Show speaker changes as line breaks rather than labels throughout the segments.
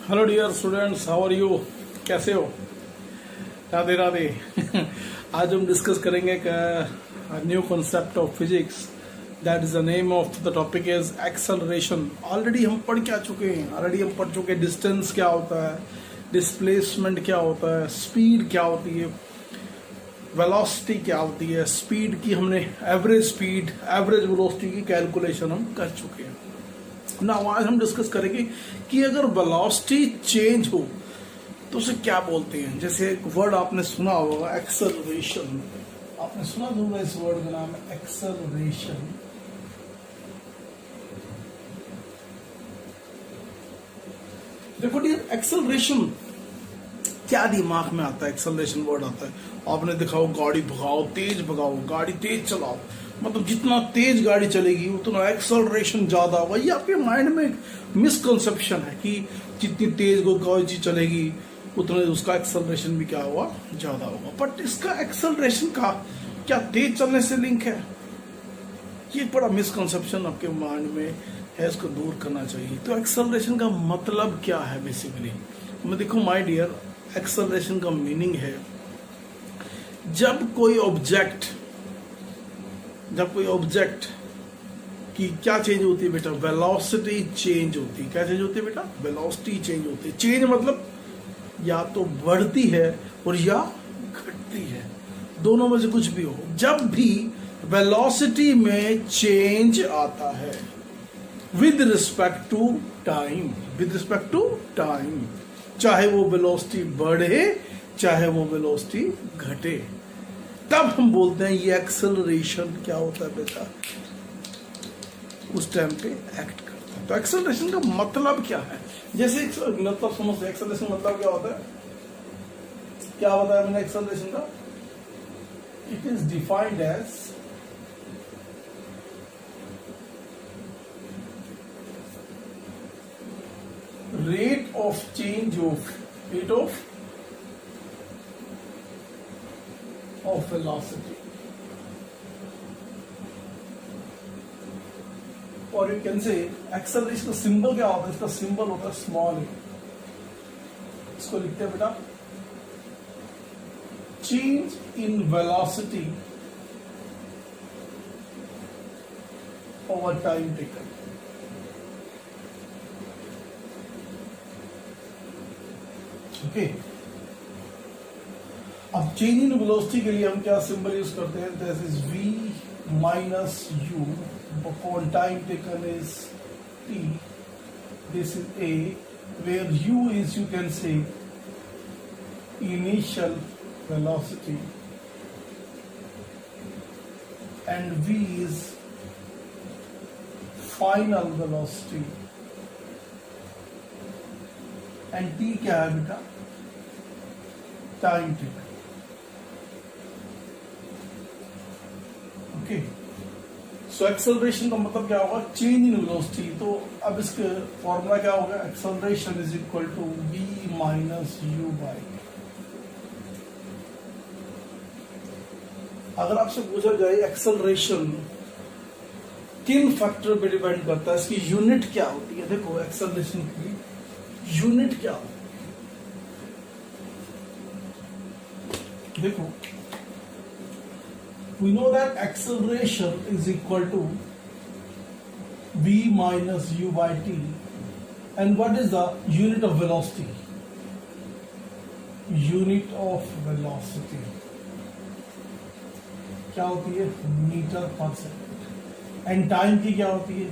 Hello dear students, how are you? कैसे हो? राधे राधे। आज हम डिस्कस करेंगे new concept of physics. That is the name of the topic is acceleration. Already हम पढ़ चुके हैं डिस्टेंस क्या होता है, डिस्प्लेसमेंट क्या होता है, स्पीड क्या होती है, वेलोसिटी क्या होती है। स्पीड की हमने एवरेज स्पीड, एवरेज वेलोसिटी की कैलकुलेशन हम कर चुके हैं ना। आज हम डिस्कस करेंगे कि अगर वेलोसिटी चेंज हो तो उसे क्या बोलते हैं। जैसे एक वर्ड आपने सुना होगा, एक्सेलरेशन। आपने सुना होगा इस वर्ड का नाम है एक्सेलरेशन। देखो डियर, एक्सेलरेशन क्या दिमाग में आता है? एक्सेलरेशन वर्ड आता है, आपने देखा हो गाड़ी भगाओ, तेज भगाओ, गाड़ी तेज चलाओ, मतलब जितना तेज गाड़ी चलेगी उतना एक्सेलरेशन ज्यादा होगा। ये आपके माइंड में एक मिसकंसेप्शन है कि जितनी तेज कोई चीज चलेगी उतना उसका एक्सेलरेशन भी क्या हुआ, ज्यादा होगा। बट इसका एक्सेलरेशन का क्या तेज चलने से लिंक है? ये एक बड़ा मिसकंसेप्शन आपके माइंड में है, इसको दूर करना चाहिए। तो एक्सेलरेशन का मतलब क्या है बेसिकली? मैं देखो माय डियर, एक्सेलरेशन का मीनिंग है जब कोई ऑब्जेक्ट की क्या चेंज होती है बेटा? वेलोसिटी चेंज होती है। क्या चेंज होती है बेटा? वेलोसिटी चेंज होती है। चेंज मतलब या तो बढ़ती है और या घटती है, दोनों में से कुछ भी हो। जब भी वेलोसिटी में चेंज आता है विद रिस्पेक्ट टू टाइम, चाहे वो वेलोसिटी बढ़े चाहे वो वेलोसिटी घटे, तब हम बोलते हैं ये एक्सेलरेशन क्या होता है बेटा, उस टाइम पे एक्ट करता है। तो एक्सेलरेशन का मतलब क्या है? जैसे मतलब समझते, एक्सेलरेशन मतलब क्या होता है? क्या बताया मैंने एक्सेलरेशन का? It is defined as rate of change of velocity, और यू कैन से एक्सेलरेशन का सिंबल क्या होता है? इसका सिंबल होता है स्मॉल ए। इसको लिखते हैं बेटा change in velocity over time taken. Okay, अब चेंज इन वेलोसिटी के लिए हम क्या सिंबल यूज करते हैं? This is v minus u upon time taken is t। This is a, where u is, you can say, initial velocity and v is final velocity and t क्या है बेटा? Time taken. Okay, so acceleration का मतलब क्या होगा? Change in velocity. तो अब इसका फॉर्मूला क्या होगा? Acceleration is equal to v minus u by. अगर आपसे पूछा जाए एक्सेलरेशन किन फैक्टर पे डिपेंड करता है, इसकी यूनिट क्या होती है? देखो एक्सेलरेशन की यूनिट क्या होती है? देखो, we know that acceleration is equal to v minus u by t, and what is the unit of velocity? Unit of velocity क्या होती है? Metre per second. And time की क्या होती है?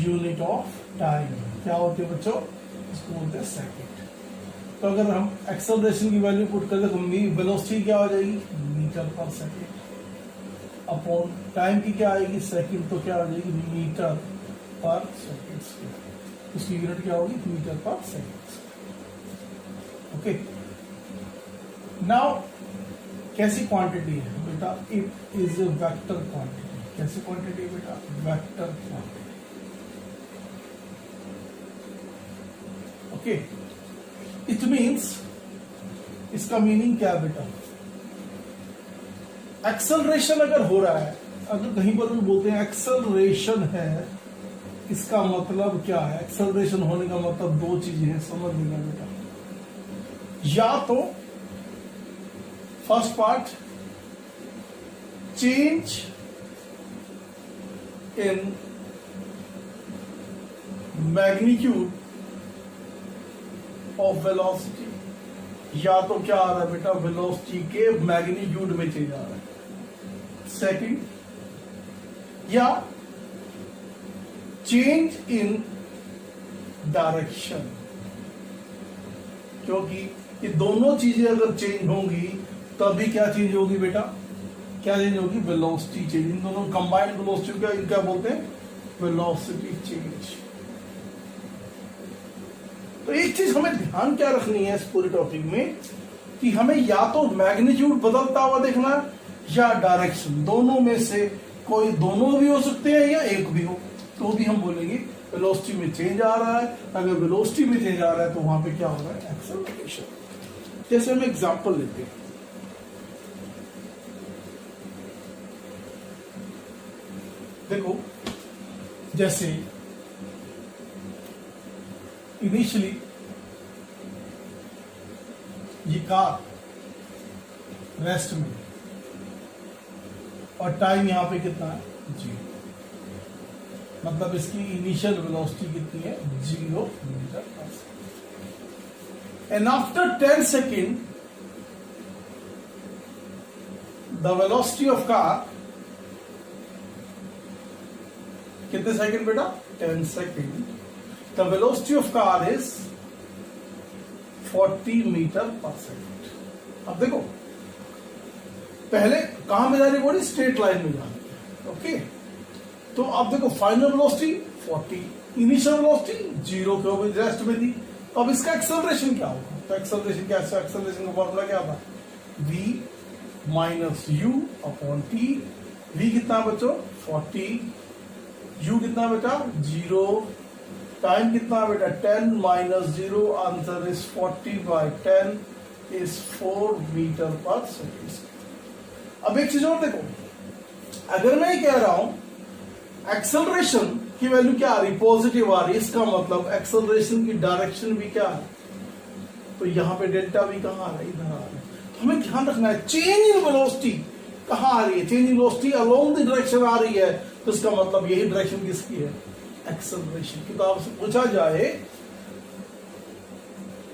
यूनिट ऑफ टाइम क्या होती है बच्चों? इसको बोलते हैं सेकेंड। तो अगर हम एक्सेलरेशन की वैल्यू पुट कर दे, वेलोसिटी क्या हो जाएगी? Metre per second upon time की क्या आएगी? सेकंड। तो क्या हो जाएगी? Metre per second. उसकी यूनिट क्या होगी? Metre per second. Okay, now कैसी क्वांटिटी है बेटा? It is a vector quantity. कैसी क्वांटिटी है बेटा? Vector quantity. Okay, it means, इसका मीनिंग क्या है बेटा? एक्सेलरेशन अगर हो रहा है, अगर कहीं पर भी बोलते हैं एक्सेलरेशन है इसका मतलब क्या है? एक्सेलरेशन होने का मतलब दो चीजें हैं, समझ लेना बेटा। या तो first part change in magnitude of velocity, या तो क्या आ रहा है बेटा, वेलोसिटी के मैग्नीट्यूड में चेंज आ रहा है। सेकंड, या चेंज इन डायरेक्शन, क्योंकि ये दोनों चीजें अगर चेंज होंगी तभी क्या चेंज होगी बेटा, क्या चेंज होगी? Velocity change. इन दोनों कंबाइंड वेलोसिटी का क्या बोलते हैं? Velocity change. तो एक चीज हमें ध्यान क्या रखनी है इस पूरे टॉपिक में, कि हमें या तो मैग्नीट्यूड बदलता हुआ देखना है या डायरेक्शन, दोनों में से कोई, दोनों भी हो सकते हैं या एक भी हो, तो भी हम बोलेंगे वेलोसिटी में चेंज आ रहा है। अगर वेलोसिटी में चेंज आ रहा है तो वहां पे क्या हो रहा है? एक्सेलरेशन। जैसे हम एग्जांपल लेते हैं, देखो जैसे इनिशियली ये कार रेस्ट में, और टाइम यहां पे कितना है? 0, मतलब इसकी इनिशियल वेलोसिटी कितनी है? 0 metre per second. And after 10 second the velocity of car, कितने सेकेंड बेटा? 10 second. The velocity of car is 40 metre per second. अब देखो, पहले कहां में जा रही बॉडी? स्ट्रेट लाइन में जा रही है। ओके, तो अब देखो फाइनल वेलोसिटी 40, इनिशियल वेलोसिटी 0 क्योंकि रेस्ट में थी। तो अब इसका एक्सेलरेशन क्या होगा? तो एक्सेलरेशन क्या, एक्सेलरेशन का फॉर्मूला क्या था? v minus you upon T. v कितना बच्चों? 40, u कितना बेटा? 0, टाइम कितना बेटा? 10 minus 0, answer is 40 by 10 is 4 metre per second. अब एक चीज और देखो, अगर मैं कह रहा हूं एक्सेलरेशन की वैल्यू क्या आ रही? पॉजिटिव आ रही, इसका मतलब एक्सेलरेशन की डायरेक्शन भी क्या है? तो यहां पे डेल्टा भी कहां आ रहा है? इधर आ रहा है। तो हमें ध्यान रखना है चेंज इन वेलोसिटी कहां आ रही है? Change in velocity along the direction आ रही है, तो इसका मतलब यही डायरेक्शन किसकी है? एक्सेलरेशन की। तो आपसे पूछा जाए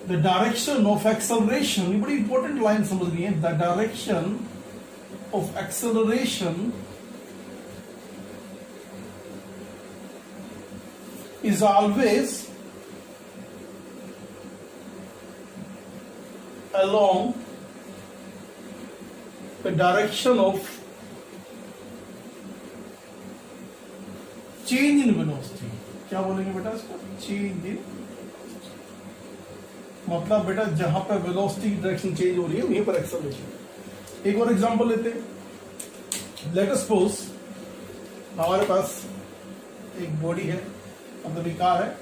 द डायरेक्शन ऑफ एक्सेलरेशन, ये बड़ी इंपॉर्टेंट लाइन समझनी है, the direction of acceleration is always along the direction of change in velocity। क्या बोलेंगे बेटा इसको? चेंज इन, मतलब बेटा जहां पर वेलोसिटी की डायरेक्शन चेंज हो रही है वहीं पर एक्सेलरेशन। एक और एग्जांपल लेते हैं। लेट अस सपोज हमारे पास एक बॉडी है, मतलब एक कार है,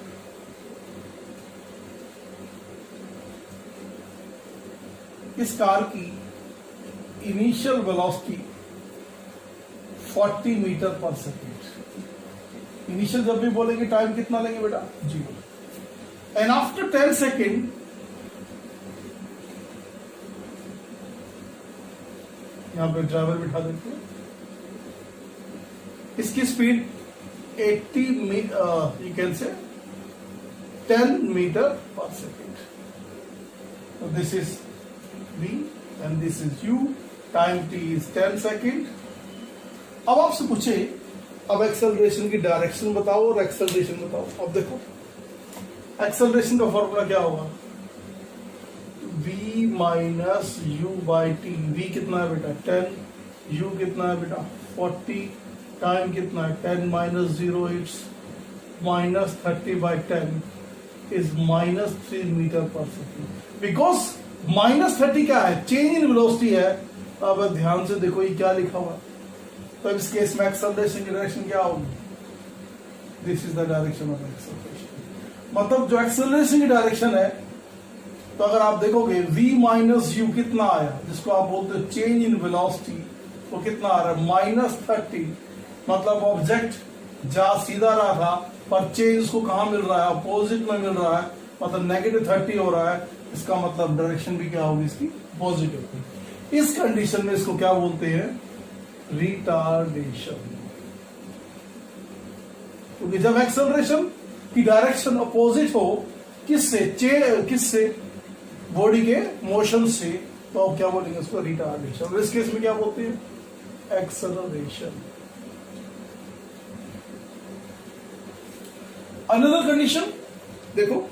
इस कार की initial velocity 40 metre per second. Initial जब भी बोलेंगे टाइम कितना लेंगे बेटा? 0। एंड आफ्टर 10 सेकेंड यहां पे ड्राइवर बिठा देते हैं, इसकी speed 80 you can say 10 meter per second. So this is v and this is u. Time t is 10 second. अब आपसे पूछे अब एक्सेलरेशन की डायरेक्शन बताओ और एक्सेलरेशन बताओ। अब देखो एक्सेलरेशन का फॉर्मूला क्या होगा? v minus u by t. v कितना है बेटा? 10, u कितना है बेटा? 40, टाइम कितना है? 10 minus 0 it's minus 30 by 10 is minus 3 metre per second. Because minus 30 क्या है? चेंज इन वेलोसिटी है। अब ध्यान से देखो ये क्या लिखा हुआ है, तो इस केस में एक्सेलरेशन की डायरेक्शन क्या होगी? This is the direction of acceleration. मतलब जो एक्सेलरेशन की डायरेक्शन है, तो अगर आप देखोगे v माइनस यू कितना आया, जिसको आप बोलते हो चेंज इन वेलोसिटी, वो कितना आ रहा है? माइनस 30। मतलब ऑब्जेक्ट जा सीधा रहा था, पर चेंज उसको कहां मिल रहा है, अपोजिट में मिल रहा है, मतलब -30 हो रहा है, इसका मतलब डायरेक्शन भी क्या होगी इसकी, पॉजिटिव होगी। इस कंडीशन में इसको क्या बोलते हैं, रिटार्डेशन। क्योंकि जब एक्सेलरेशन की डायरेक्शन अपोजिट हो किससे बॉडी के मोशन से, तो आप क्या बोलेंगे उसको, रिटार्डेशन। इस केस में क्या बोलते हैं, एक्सेलरेशन। अनदर कंडीशन देखो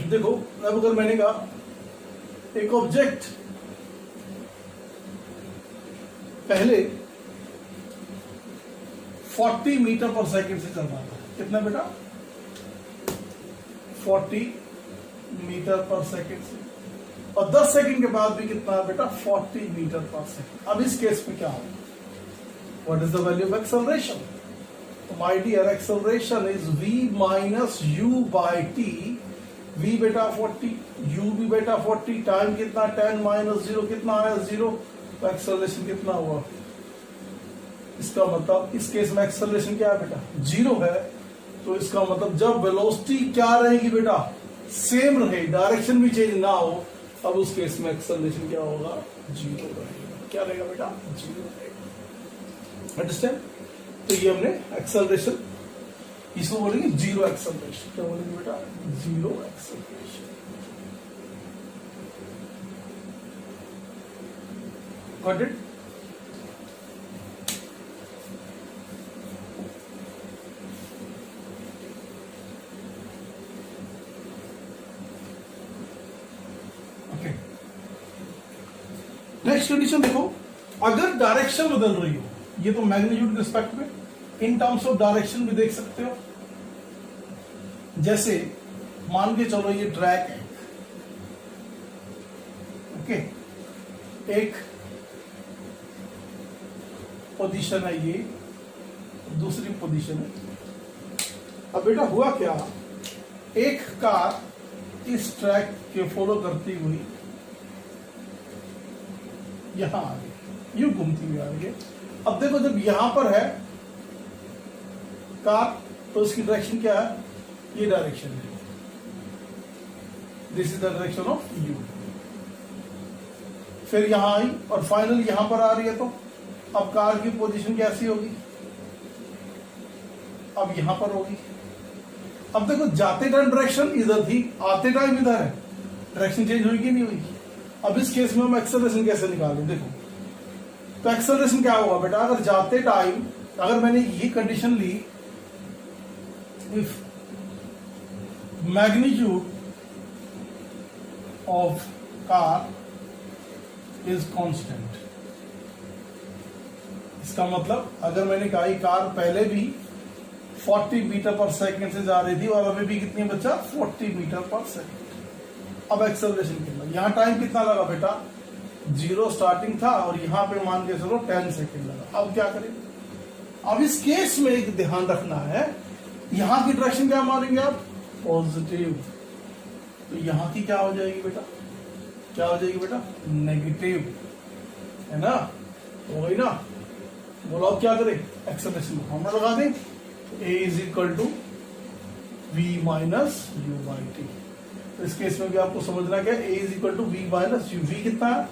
देखो, अब अगर मैंने कहा एक ऑब्जेक्ट पहले 40 मीटर पर सेकंड से चल रहा था, कितना बेटा, 40 मीटर पर सेकंड से, और 10 सेकंड के बाद भी कितना है बेटा, 40 मीटर पर सेकंड। अब इस केस में क्या होगा, what is the value of acceleration, my dear acceleration is v minus u by t. v बेटा 40, u भी बेटा 40, टाइम कितना, 10 माइनस 0 कितना आया, 0, तो एक्सेलरेशन कितना हुआ, इसका मतलब इस केस में एक्सेलरेशन क्या है बेटा, 0 है, तो इसका मतलब जब वेलोसिटी क्या रहेगी बेटा, सेम रहे, डायरेक्शन भी चेंज ना हो, अब उस केस में एक्सेलरेशन क्या होगा, 0 रहेगा। क्या रहेगा बेटा, 0 रहेगा। अंडरस्टैंड? तो ये हमने एक्सेलरेशन, इसको बोलेंगे जीरो एक्सेलरेशन। क्या बोलेंगे बेटा, zero acceleration. Got it? Okay, next condition देखो, अगर डायरेक्शन बदल रही हो, ये तो मैग्नीट्यूड के रिस्पेक्ट में, इन टर्म्स ऑफ डायरेक्शन भी देख सकते हो। जैसे मान के चलो ये ट्रैक है, ओके, एक पोजीशन है, ये दूसरी पोजीशन है। अब बेटा हुआ क्या, एक कार इस ट्रैक के फॉलो करती हुई यहां आ गई, यूं घूमती हुई आ रही है। अब देखो जब यहां पर है कार, तो इसकी डायरेक्शन क्या है, ये डायरेक्शन है, this is the direction of you. फिर यहां आई और फाइनल यहां पर आ रही है, तो अब कार की पोजीशन कैसी होगी, अब यहां पर होगी। अब देखो जाते टाइम डायरेक्शन इधर थी, आते टाइम इधर है, डायरेक्शन चेंज हुई कि नहीं हुई। अब इस केस में हम एक्सेलरेशन कैसे निकालें, देखो तो एक्सेलरेशन क्या होगा बेटा, अगर जाते टाइम, अगर मैंने ये कंडीशन ली, if magnitude of car is constant, इसका मतलब अगर मैंने कहा कार पहले भी 40 मीटर पर सेकंड से जा रही थी और अभी भी कितनी बचा, 40 मीटर पर सेकंड। अब एक्सेलरेशन कितना, यहां टाइम कितना लगा बेटा, 0 स्टार्टिंग था, और यहां पे मान के चलो 10 सेकंड लगा। अब क्या करें, अब इस केस में एक ध्यान रखना है, यहां की डायरेक्शन क्या मानेंगे आप, पॉजिटिव, तो यहां की क्या हो जाएगी बेटा, क्या हो जाएगी बेटा, नेगेटिव, है ना, हो गई ना। बोलो अब क्या करें, एक्सेलरेशन फॉर्मूला लगा दें, a is equal to v minus u by t. तो इस केस में भी आपको समझना क्या, a is equal to v minus u, v कितना है,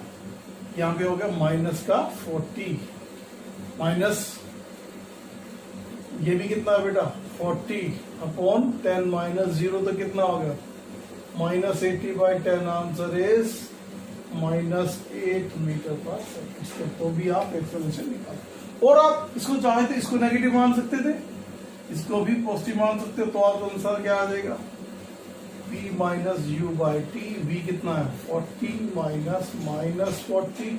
यहां पे हो गया माइनस का 40, माइनस ये भी कितना है बेटा, 40 अपॉन 10 माइनस 0, तो कितना हो गया, minus 80 by 10। Answer is minus 8 metre per second. तो भी आप एक्सेलरेशन निकाल, और आप इसको चाहे तो इसको नेगेटिव मान सकते थे, इसको भी पॉजिटिव मान सकते हो, तो आपका आंसर क्या आ जाएगा, v minus u by t. v कितना है, 40 माइनस माइनस 40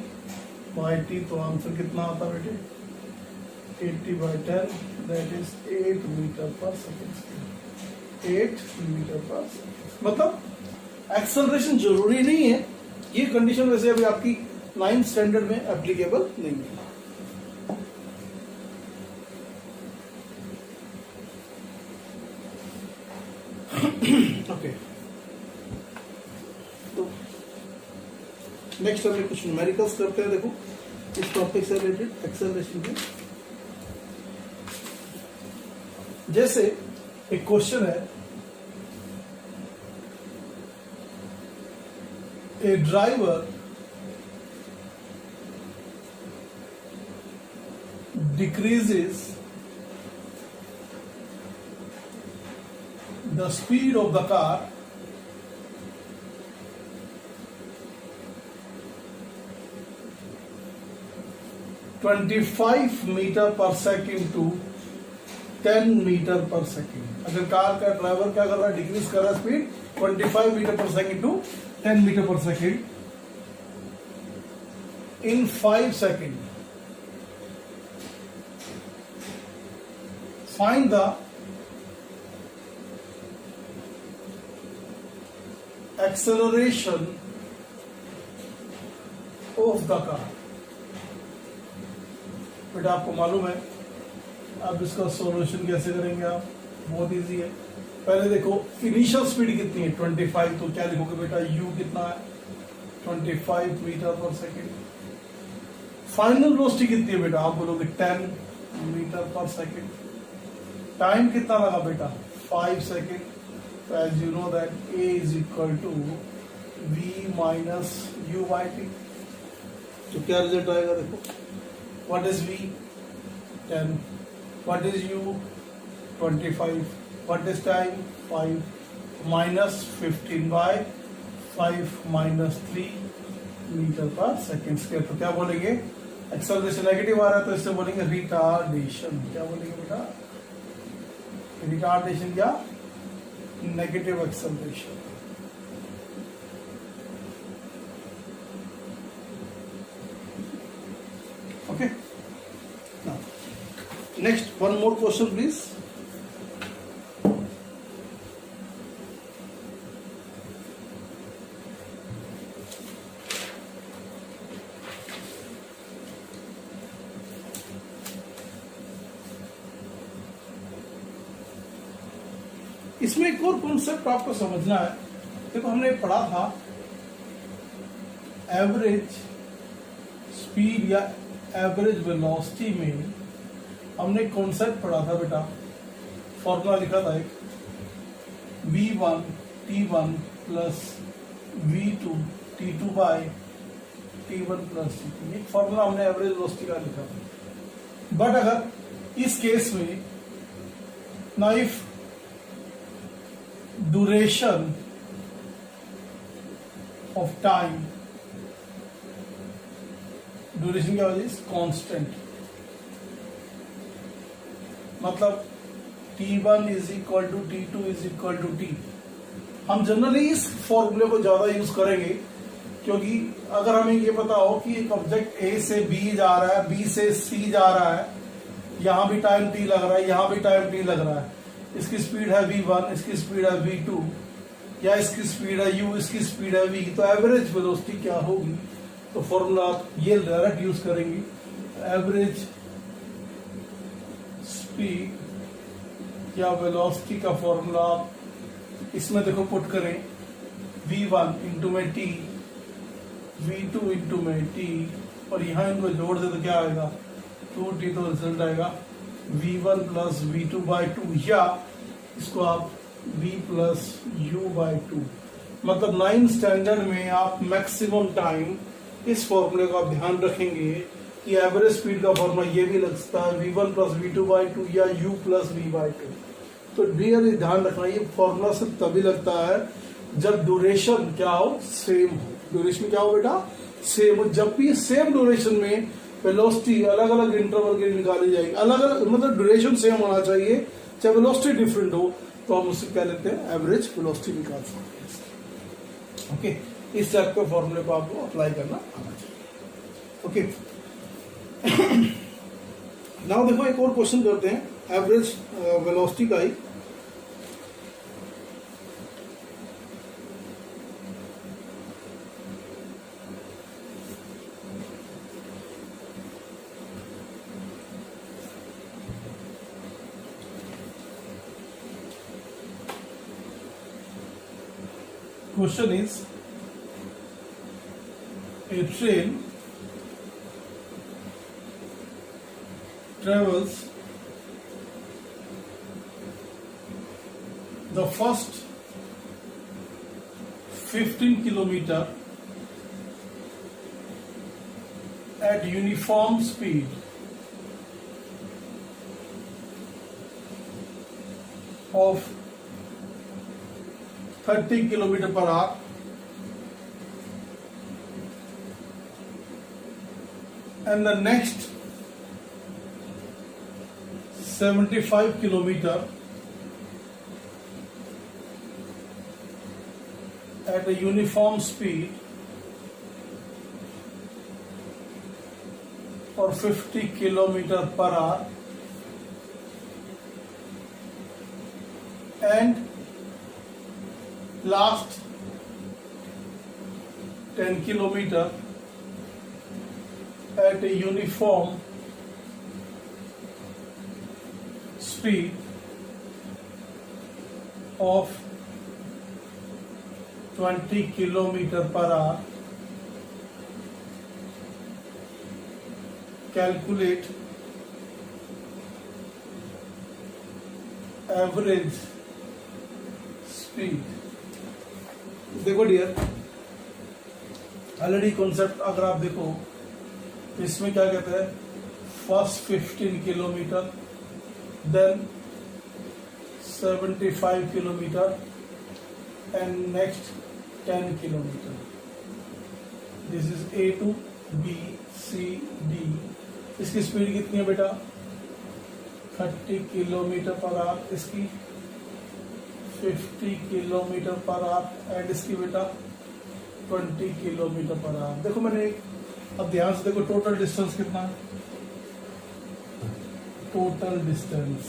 बाई टी, तो आंसर कितना आता बेटे, 80 by 10, that is 8 metre per second. 8 metre per second, मतलब एक्सेलरेशन जरूरी नहीं है, ये कंडीशन वैसे अभी आपकी 9th स्टैंडर्ड में एप्लीकेबल नहीं है। ओके, तो नेक्स्ट हमने कुछ न्यूमेरिकल्स करते हैं। देखो इस टॉपिक से रिलेटेड एक्सेलरेशन के, जैसे एक क्वेश्चन है, a driver decreases the speed of the car (25 meter per second to 10 meter per second. अगर कार का ड्राइवर क्या कर रहा है, डिक्रीज कर रहा है speed 25 meter per second to 10 meter per second in 5 second, find the acceleration of the car। बेटा आपको मालूम है, अब इसका सॉल्यूशन कैसे करेंगे आप, बहुत इजी है। पहले देखो इनिशियल स्पीड कितनी है 25, तो क्या लिखोगे बेटा, u कितना है 25 meter per second. Final velocity कितनी है बेटा, आप बोलोगे 10 मीटर पर सेकेंड। टाइम कितना लगा बेटा 5 सेकेंड। तो as you know that a is equal to v minus u by t. तो क्या रिजल्ट आएगा, देखो what is v 10, what is u 25, what is time 5, minus 15 by 5 minus 3 metre per second square. तो क्या बोलेंगे, acceleration negative आ रहा है तो इससे बोलेंगे रिटार्डेशन। क्या बोलेंगे बेटा, रिटार्डेशन या negative acceleration. Okay, next one more question please. इसमें एक और कॉन्सेप्ट आपको समझना है। देखो हमने पढ़ा था एवरेज स्पीड या एवरेज वेलोसिटी में, हमने कॉन्सेप्ट पढ़ा था बेटा, फॉर्मूला लिखा था एक v1 t1 plus v2 t2 bye t1 plus t2। ये फॉर्मूला हमने एवरेज वेलोसिटी का लिखा था। बट अगर इस केस में ना if duration of time, duration क्या होगी, कांस्टेंट, मतलब t1 is equal to t2 is equal to t। हम जनरली इस फॉर्मूले को ज्यादा यूज करेंगे, क्योंकि अगर हमें ये पता हो कि एक ऑब्जेक्ट A से B जा रहा है, B से C जा रहा है, यहां भी टाइम t लग रहा है, यहां भी टाइम t लग रहा है, इसकी स्पीड है v1, इसकी स्पीड है v2, या इसकी स्पीड है u, इसकी स्पीड है v, तो एवरेज वेलोसिटी क्या होगी। तो फॉर्मूला आप ये डायरेक्ट यूज करेंगे, एवरेज स्पीड या वेलोसिटी का फॉर्मूला आप इसमें देखो पुट करें, v1 इंटू में t, v2 इंटू में t, और यहाँ इनको जोड़ दे तो क्या आएगा 2t, तो रिजल्ट आएगा v1 प्लस v2 बाई 2, या इसको आप v प्लस u बाई 2। मतलब 9 स्टैंडर्ड में आप मैक्सिमम टाइम इस फॉर्मूले का ध्यान रखेंगे कि एवरेज स्पीड का फॉर्मूला ये भी लग सकता है v1 प्लस v2 बाई 2 या u प्लस v बाई 2। तो रियली ध्यान रखना, ये फॉर्मूला सिर्फ तभी लगता है जब ड्यूरेशन क्या हो, सेम हो। ड्यूरेशन क्या हो बेटा, सेम हो। जब भी सेम ड्यूरेशन में वेलोसिटी अलग अलग इंटरवल के निकाली जाएगी, अलग अलग मतलब ड्यूरेशन सेम होना चाहिए, चाहे वेलोसिटी डिफरेंट हो, तो हम उससे क्या लेते हैं, एवरेज वेलोसिटी निकाल सकते हैं। ओके, इस टाइप के फॉर्मूले को आपको अप्लाई करना आना चाहिए। ओके, नाउ देखो एक और क्वेश्चन करते हैं एवरेज वेलोसिटी का ही। Question is, a train travels the first 15 kilometer at uniform speed of 30 kilometer per hour, and the next 75 kilometer at a uniform speed or 50 kilometer per hour, and last 10 kilometer at a uniform speed of 20 kilometer per hour. Calculate average speed. देखो dear, already concept अगर आप देखो इसमें क्या कहते हैं, first 15 kilometre, then 75 kilometre and next 10 kilometre. This is A to B C D. इसकी speed कितनी है बेटा, 30 किलोमीटर पर आवर, इसकी 50 किलोमीटर पर आवर एंड इसकी बेटा 20 किलोमीटर पर आवर. देखो मैंने अब ध्यान से देखो टोटल डिस्टेंस कितना है, total distance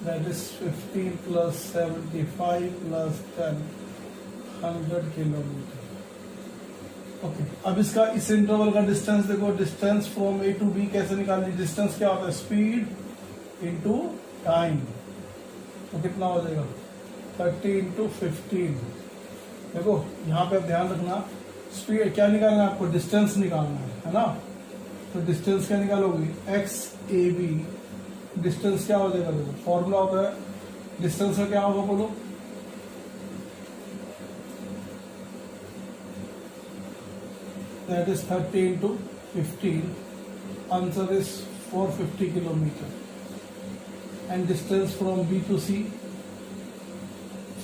that is 15 plus 75 plus 10, 100 kilometre. Okay, अब इसका इस इंटरवल का डिस्टेंस देखो, distance from A to B कैसे निकालनी, डिस्टेंस क्या होता है, स्पीड इनटू टाइम. तो कितना हो जाएगा, 30 इंटू 15. देखो यहाँ पे ध्यान रखना, स्पीड क्या निकालना है आपको, डिस्टेंस निकालना है ना. तो डिस्टेंस क्या निकालोगे, एक्स ए बी. डिस्टेंस क्या हो जाएगा, देखो फॉर्मूला होता है डिस्टेंस का, क्या होगा बोलो, that is 30 into 15. Answer is 450 kilometer. And distance from B to C,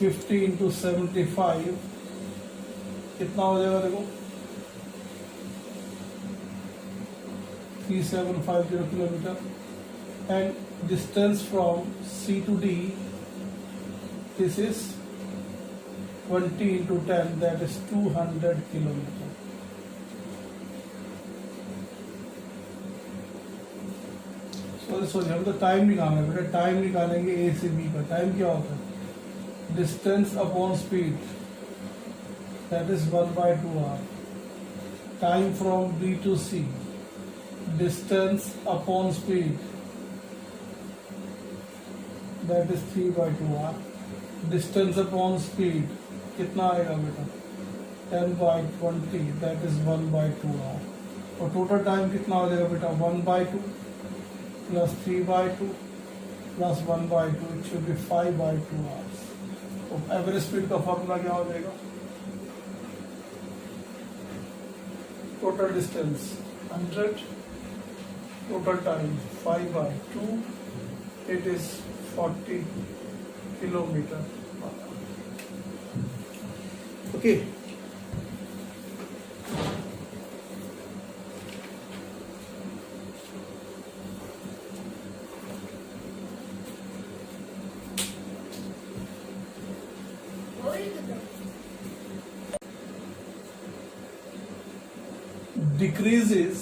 50 into 75 कितना हो जाएगा देखो, 3750 kilometre. And distance from C to D, this is 20 into 10, that is 200 kilometer. Sorry हम तो टाइम निकालना है बेटा, टाइम निकालेंगे ए से बी का. टाइम क्या होता है, distance upon speed, that is 1/2 hour. Time from B to C, distance upon speed, that is 3/2 hour. Distance upon speed कितना आएगा बेटा, 10/20, दैट इज 1/2 आवर. और टोटल टाइम कितना हो जाएगा बेटा, 1/2 plus 3/2 plus 1/2, it should be 5/2 hours. तो average speed का फॉर्मूला क्या हो जाएगा, total distance 100, total time 5/2, it is 40 kilometre. Okay, decreases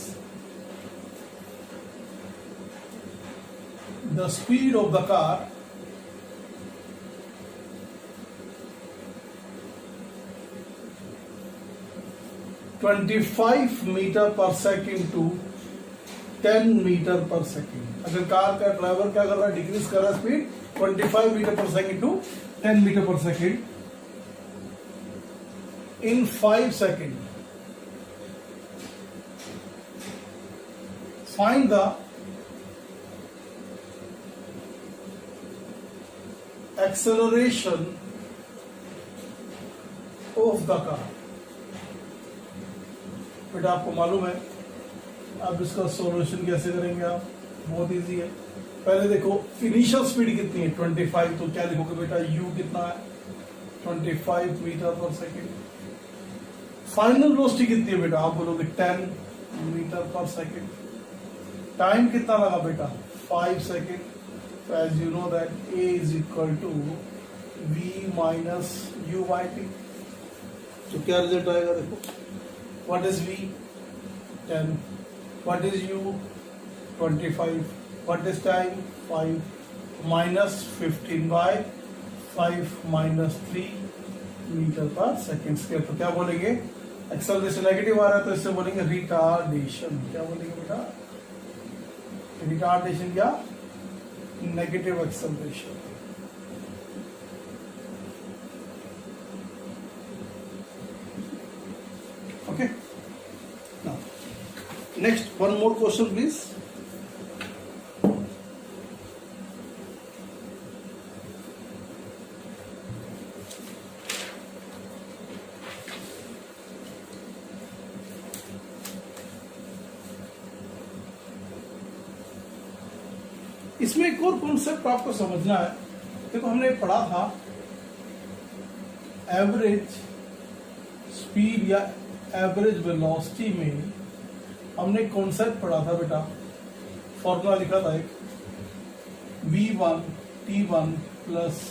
the speed of the car (25 meter per second to 10 meter per second. अगर कार का driver क्या कर रहा है, डिक्रीज कर रहा है speed 25 meter per second to 10 meter per second in 5 seconds. Find the acceleration of the car. बेटा आपको मालूम है, अब इसका सॉल्यूशन कैसे करेंगे आप? बहुत इजी है। पहले देखो इनिशियल स्पीड कितनी है 25, तो क्या लिखोगे बेटा? u कितना है? 25 meter per second. Final velocity कितनी है बेटा? आप बोलोगे 10 मीटर पर सेकेंड। टाइम कितना लगा बेटा? 5 सेकेंड। तो as you know that a is equal to v minus u by t. तो क्या रिजल्ट आएगा? देखो what is v? 10। What is u? 25। What is time? 5 minus 15 by 5 minus 3 metre per second square. तो क्या बोलेंगे? Acceleration negative आ रहा है तो इससे बोलेंगे रिटार्डेशन। क्या बोलेंगे बेटा? रिटार्डेशन या negative acceleration. Okay, now next one more question please. इसमें एक और कॉन्सेप्ट आपको समझना है। देखो हमने पढ़ा था एवरेज स्पीड या एवरेज वेलोसिटी में हमने कॉन्सेप्ट पढ़ा था बेटा, फॉर्मूला लिखा था एक v1 t1 plus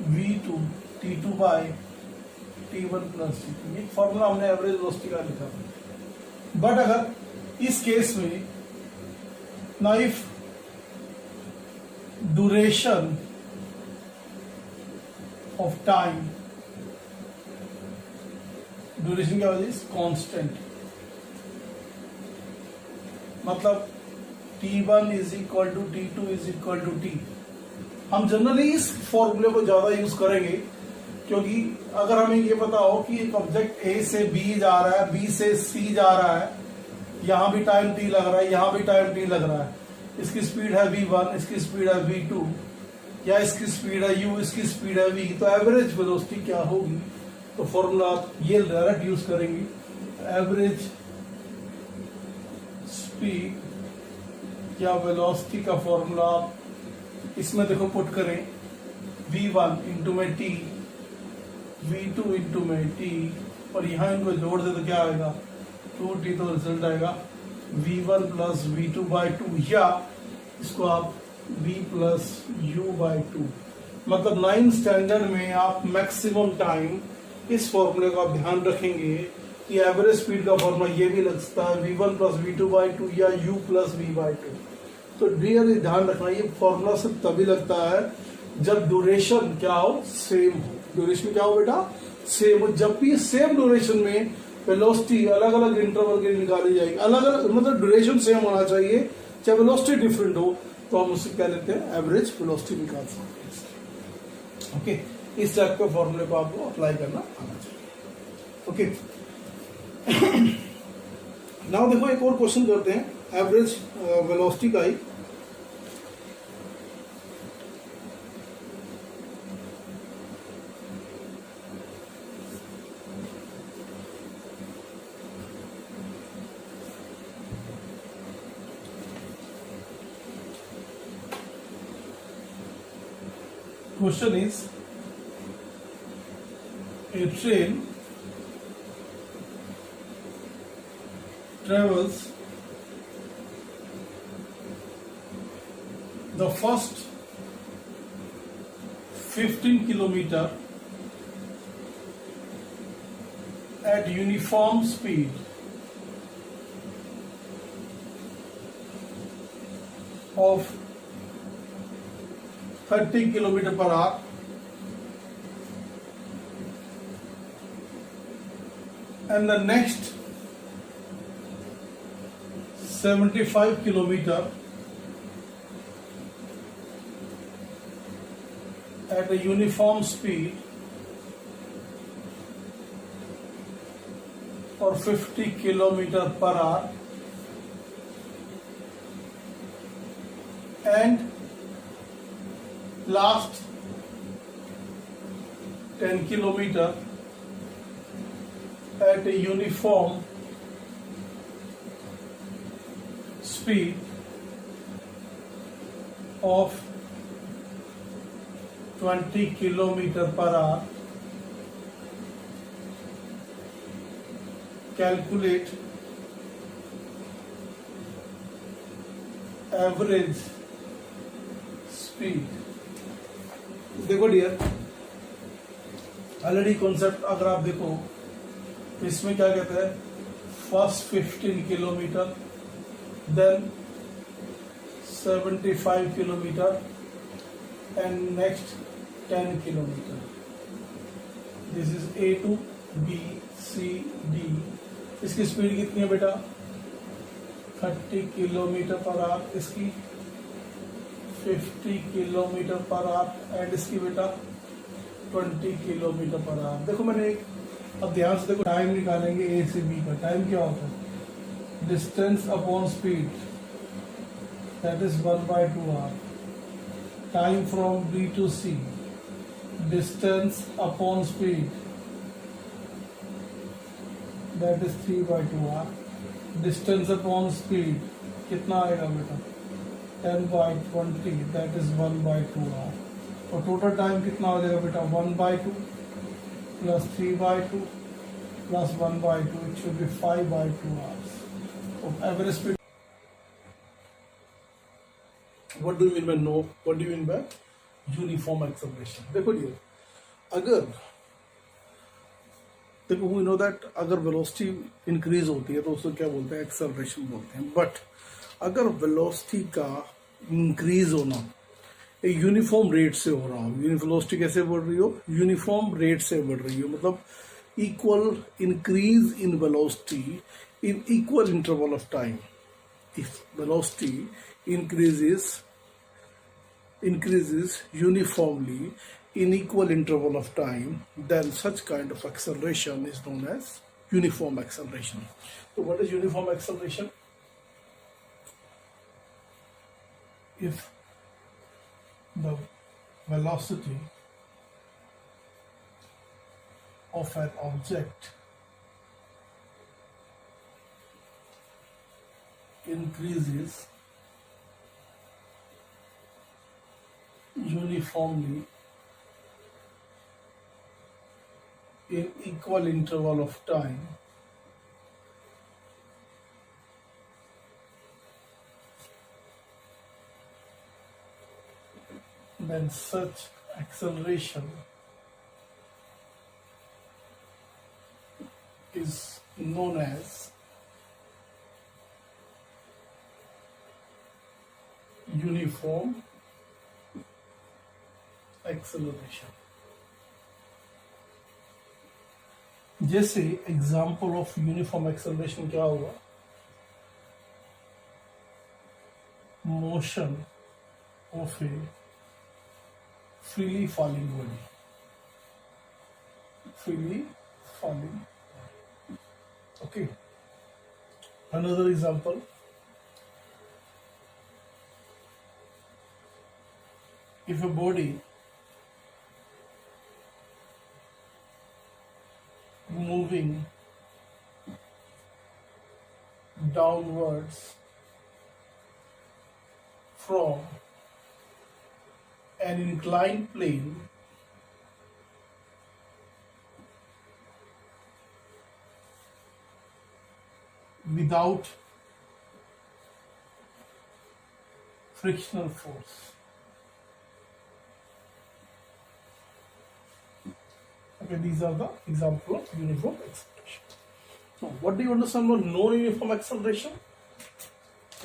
v2 t2 bye t1 plus t2। ये फॉर्मूला हमने एवरेज वेलोसिटी का लिखा था। बट अगर इस केस में ना if duration of time, duration क्या वजह? कांस्टेंट। मतलब t1 is equal to t2 is equal to t। हम जनरली इस फॉर्मूले को ज्यादा यूज करेंगे क्योंकि अगर हमें ये पता हो कि एक ऑब्जेक्ट A से B जा रहा है, B से C जा रहा है, यहां भी टाइम t लग रहा है, यहां भी टाइम t लग रहा है, इसकी स्पीड है v1, इसकी स्पीड है v2, या इसकी स्पीड है u, इसकी स्पीड है v, तो एवरेज वेलोसिटी क्या होगी? तो फॉर्मूला आप ये डायरेक्ट यूज करेंगे, एवरेज स्पीड या वेलोसिटी का फॉर्मूला इसमें देखो पुट करें, v1 इंटू में t, v2 इंटू में t, और यहाँ इनको जोड़ दे तो क्या आएगा? 2t। तो रिजल्ट आएगा v1 प्लस v2 बाई 2, या इसको आप v प्लस u बाई 2। मतलब 9 स्टैंडर्ड में आप मैक्सिमम टाइम इस फॉर्मूले का ध्यान रखेंगे कि एवरेज स्पीड का फॉर्मूला ये भी लग सकता है v1 प्लस v2 बाई 2 या u प्लस v बाई 2। तो डियर ध्यान रखना, ये फॉर्मूला सिर्फ तभी लगता है जब ड्यूरेशन क्या हो? सेम हो। ड्यूरेशन क्या हो बेटा? सेम हो। जब भी सेम ड्यूरेशन में वेलोसिटी अलग अलग इंटरवल के निकाली जाएगी, अलग अलग मतलब ड्यूरेशन सेम होना चाहिए, चाहे वेलोसिटी डिफरेंट हो, तो हम उससे क्या लेते हैं? एवरेज वेलोसिटी निकाल सकते हैं। ओके, इस टाइप के फॉर्मूले को आपको अप्लाई करना आना चाहिए। ओके, नाउ देखो एक और क्वेश्चन करते हैं एवरेज वेलोसिटी का ही। Question is, a train travels the first 15 kilometer at uniform speed of 30 kilometre per hour, and the next 75 kilometer at a uniform speed or 50 kilometer per hour, and last 10 kilometer at a uniform speed of 20 kilometer per hour. Calculate average speed. देखो dear, already concept अगर आप देखो तो इसमें क्या कहते हैं, first 15 kilometre, then 75 kilometre and next 10 kilometre. This is A to B C D. इसकी स्पीड कितनी है बेटा, 30 किलोमीटर पर आवर. इसकी 50 किलोमीटर पर आवर एंड इसकी बेटा 20 किलोमीटर पर आवर. देखो मैंने एक, अब ध्यान से देखो, टाइम निकालेंगे ए से बी का. टाइम क्या होता है, distance upon speed, that is 1/2 hour. Time from B to C, distance upon speed, that is 3/2 hour. Distance upon speed कितना आएगा बेटा, 10/20, दैट इज 1/2 आवर. और टोटल टाइम कितना हो जाएगा बेटा, 1/2 plus 3/2 plus 1/2, it should be 5/2 hours. Average speed. What do you mean by no, what do you mean by uniform acceleration. देखो जी, अगर देखो वी नो दैट अगर वेलोसिटी इंक्रीज होती है तो उसको क्या बोलते हैं, एक्सेलरेशन बोलते हैं. बट अगर वेलोसिटी का इंक्रीज होना एक यूनिफॉर्म रेट से हो रहा हो, वेलोसिटी कैसे बढ़ रही हो, यूनिफॉर्म रेट से बढ़ रही हो, मतलब equal increase in velocity in equal interval of time. If velocity increases uniformly in equal interval of time, then such kind of acceleration is known as uniform acceleration. So what is uniform acceleration? If the velocity of an object increases uniformly in equal interval of time, then such acceleration is known as uniform acceleration. जैसे example of uniform acceleration क्या होगा, motion of A freely falling body. Freely falling. Okay. Another example. If a body moving downwards from an inclined plane without frictional force. Okay, these are the example of uniform acceleration. So, what do you understand about non-uniform acceleration?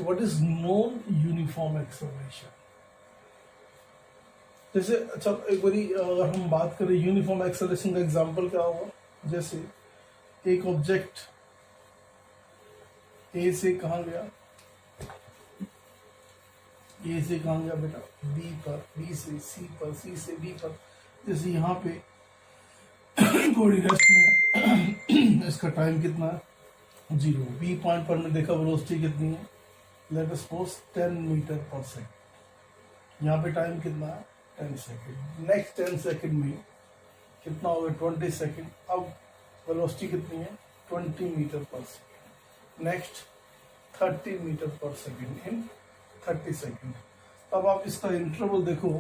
What is non-uniform acceleration? जैसे अच्छा एक बारी अगर हम बात करें uniform acceleration का example क्या होगा, जैसे एक ऑब्जेक्ट ए से कहाँ गया, ए से कहाँ गया बेटा, बी पर, बी से सी पर, सी से बी पर. जैसे यहाँ पे बॉडी रेस्ट में इसका टाइम कितना है, 0. बी पॉइंट पर मैं देखा वेलोसिटी कितनी है, let us suppose 10 meter per second. यहाँ पे टाइम कितना है, 10 सेकेंड. नेक्स्ट 10 सेकेंड में कितना हो गया 20 सेकेंड। अब वेलोसिटी कितनी है 20 metre per second. Next 30 metre per second इन 30 सेकेंड। अब आप इसका इंटरवल देखो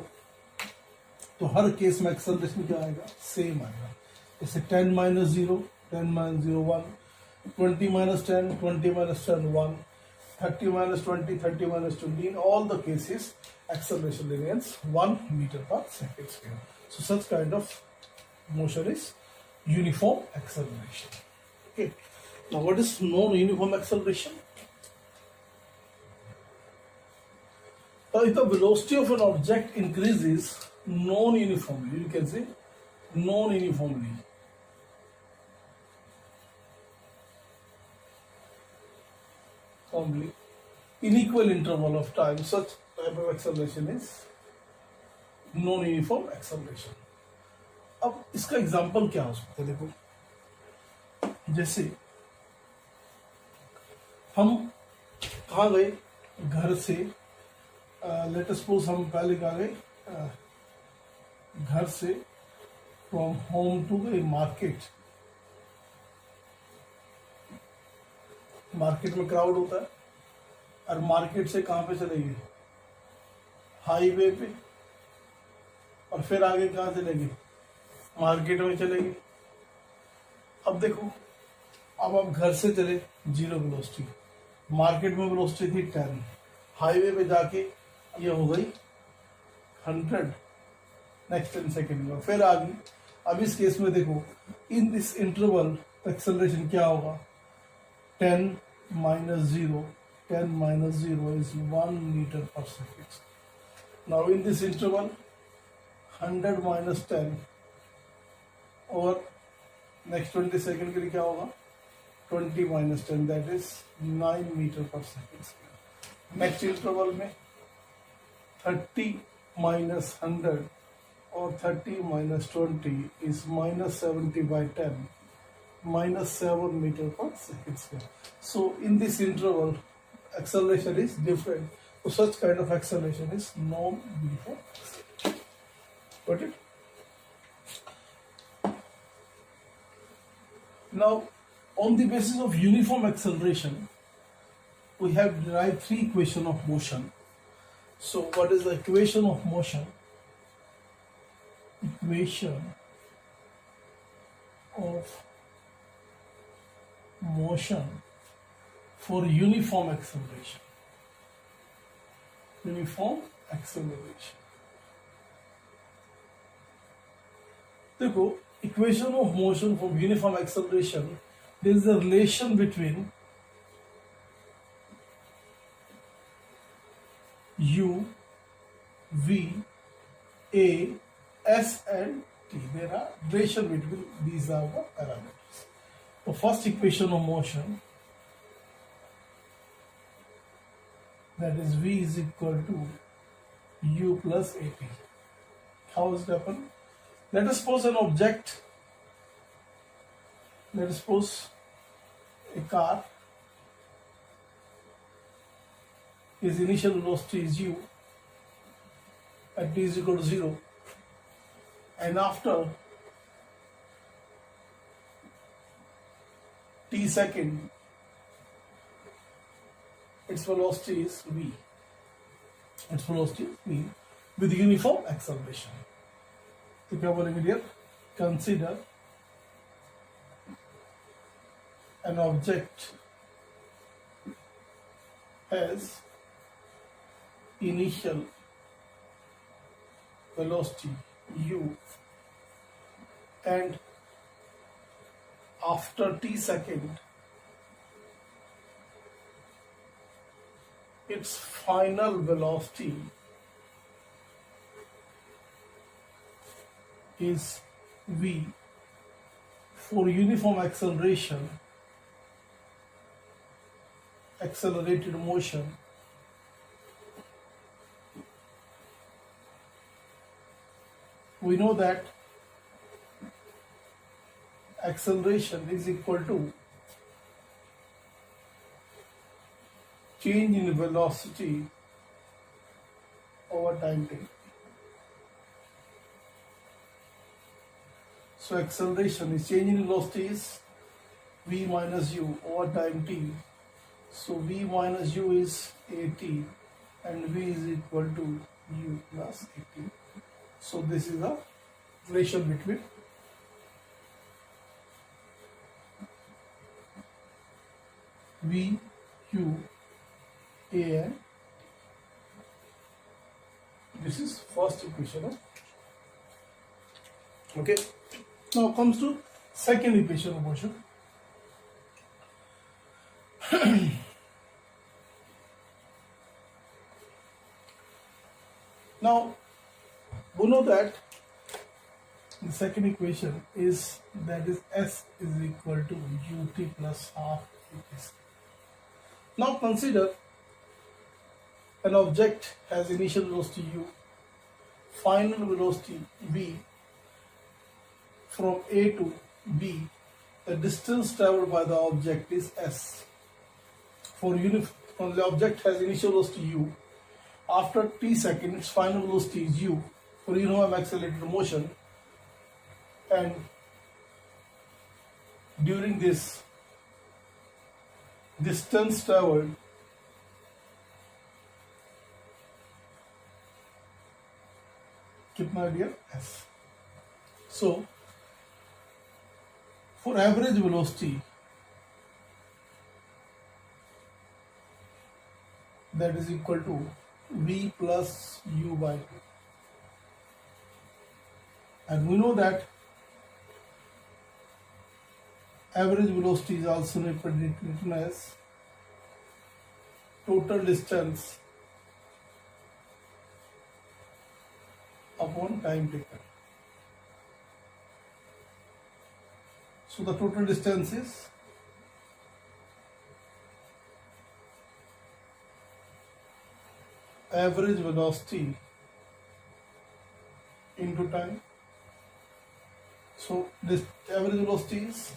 तो हर केस में एक्सेलरेशन क्या आएगा सेम आएगा। जैसे 10 minus 0 10 minus 0 1, 20 minus 10, 20 minus 10, 1, 30 minus 20, 30 minus 20. In all the cases, acceleration remains 1 meter per second square. So such kind of motion is uniform acceleration. Okay. Now what is non-uniform acceleration? Now if the velocity of an object increases non-uniformly, you can say non-uniformly. Formally, in equal interval of time, such type of acceleration is non-uniform acceleration. अब इसका example क्या हो सकता है देखो, जैसे हम कहाँ गए घर से, लेट अस सपोज हम पहले कहाँ गए घर से from home to the market. Market में क्राउड होता है और मार्केट से कहाँ पे चलेगी हाईवे पे, और फिर आगे कहाँ चलेगी मार्केट में चलेगी। अब देखो अब आप घर से चले 0 वेलोसिटी, मार्केट में वेलोसिटी थी 10, हाईवे पे जाके ये हो गई 100, नेक्स्ट 10 सेकेंड में फिर आ गई। अब इस केस में देखो इन दिस इंटरवल एक्सेलरेशन क्या होगा 10 minus 0, 10 minus 0 is 1 meter per second. Now in this interval 100 minus 10 और next 20 second के लिए क्या होगा 20 minus 10, that is 9 meter per second. Next interval में 30 minus 100 और 30 minus 20 is minus 70 by 10, minus 7 meter per second square. So in this interval acceleration is different. So such kind of acceleration is non-uniform acceleration. Got it? Now on the basis of uniform acceleration we have derived 3 equations of motion. So what is the equation of motion? Equation of motion for uniform acceleration. Uniform acceleration. देखो equation of motion for uniform acceleration, there is a relation between u, v, a, s and t. There are relation between these are the parameters. The first equation of motion, that is v is equal to u plus at. How does it happen? Let us suppose an object, let us suppose a car, its initial velocity is u at t is equal to 0, and after t second its velocity is v. Its velocity is v with uniform acceleration. तो क्या बोलेंगे dear, consider an object has initial velocity u and after t second its final velocity is v. For uniform acceleration, accelerated motion, we know that acceleration is equal to change in velocity over time t. So acceleration is change in velocity is v minus u over time t. So v minus u is at and v is equal to u plus at. So this is the relation between v, u, a and this is first equation. Okay. Now comes to second equation of motion. Now we know that the second equation is that is S is equal to ut plus half at. Now consider an object has initial velocity u, final velocity v, from A to B. The distance traveled by the object is s. When the object has initial velocity u, after t seconds its final velocity is u for uniform accelerated motion, and during this distance traveled कितना दिया s. So for average velocity, that is equal to v plus u by 2, and we know that average velocity is also written as total distance upon time taken. So the total distance is average velocity into time. So this average velocity is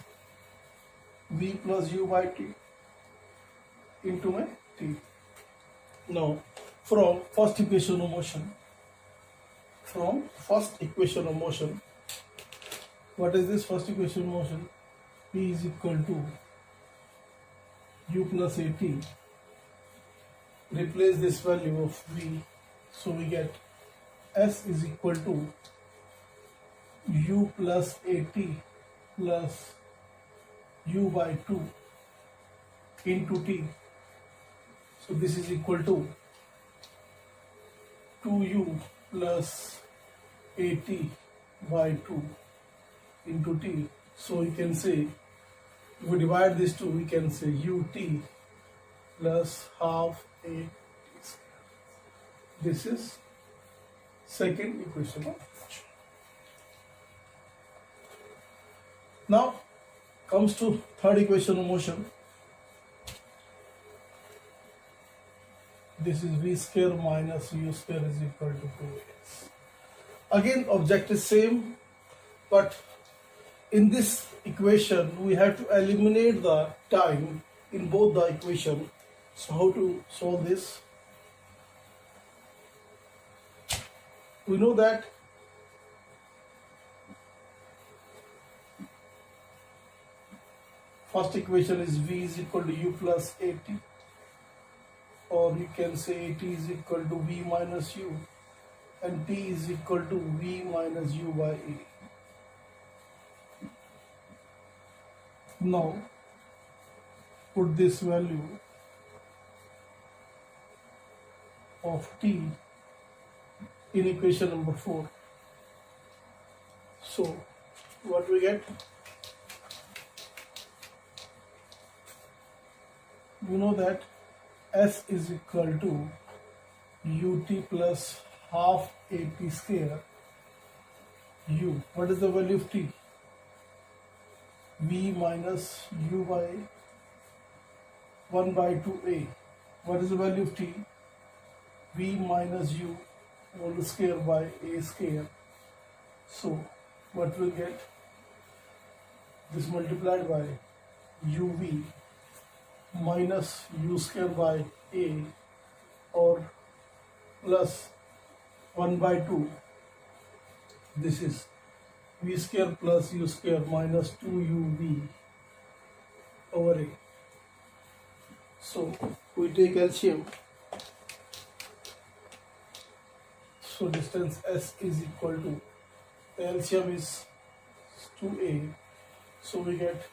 v plus u by t into my t. Now from first equation of motion, what is this first equation of motion? P is equal to u plus at. Replace this value of v, so we get s is equal to u plus at plus u by 2 into t. So this is equal to 2u plus at by 2 into t. So we can say, if we divide these two, we can say ut plus half a t square. This is second equation of motion. Now comes to third equation of motion. This is v square minus u square is equal to 2x. Again object is same, but in this equation we have to eliminate the time in both the equation. So how to solve this? We know that first equation is v is equal to u plus at, or you can say at is equal to v minus u and t is equal to v minus u by a. Now put this value of t in equation number 4. So what we get? We know that s is equal to ut plus half at square u. What is the value of t? V minus u by 1 by 2a. What is the value of t? V minus u whole square by a square. So what will get? This multiplied by uv minus u square by a, or plus 1 by 2. This is v square plus u square minus 2uv over a. So we take LCM. So distance s is equal to, the LCM is 2a. So we get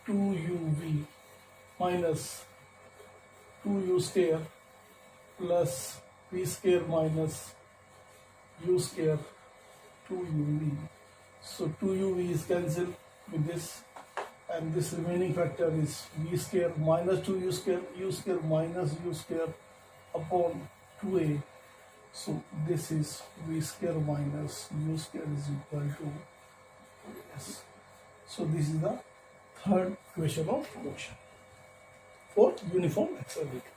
2uv minus 2u square plus v square minus u square 2uv. So 2uv is cancelled with this, and this remaining factor is v square minus 2u square, u square minus u square upon 2a. So this is v square minus u square is equal to s. So this is the third equation of motion for uniform acceleration.